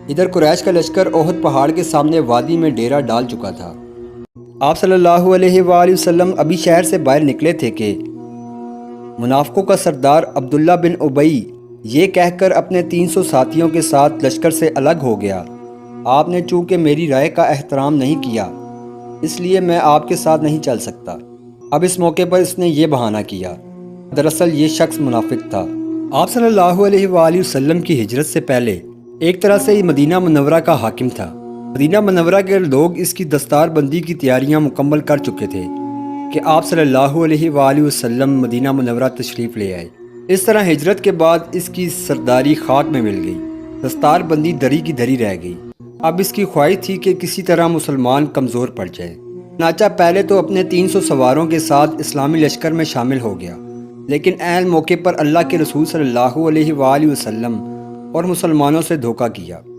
ادھر قریش کا لشکر احد پہاڑ کے سامنے وادی میں ڈیرا ڈال چکا تھا۔ آپ صلی اللہ علیہ وآلہ وسلم ابھی شہر سے باہر نکلے تھے کہ منافقوں کا سردار عبداللہ بن ابی یہ کہہ کر اپنے 300 ساتھیوں کے ساتھ لشکر سے الگ ہو گیا، آپ نے چونکہ میری رائے کا احترام نہیں کیا اس لیے میں آپ کے ساتھ نہیں چل سکتا۔ اب اس موقع پر اس نے یہ بہانہ کیا، دراصل یہ شخص منافق تھا۔ آپ صلی اللہ علیہ وآلہ وسلم کی ہجرت سے پہلے ایک طرح سے یہ مدینہ منورہ کا حاکم تھا۔ مدینہ منورہ کے لوگ اس کی دستار بندی کی تیاریاں مکمل کر چکے تھے کہ آپ صلی اللہ علیہ وآلہ وسلم مدینہ منورہ تشریف لے آئے۔ اس طرح ہجرت کے بعد اس کی سرداری خاک میں مل گئی، دستار بندی دری کی دری رہ گئی۔ اب اس کی خواہش تھی کہ کسی طرح مسلمان کمزور پڑ جائے، چنانچہ پہلے تو اپنے 300 سواروں کے ساتھ اسلامی لشکر میں شامل ہو گیا، لیکن عین موقع پر اللہ کے رسول صلی اللہ علیہ وآلہ وسلم اور مسلمانوں سے دھوکہ کیا۔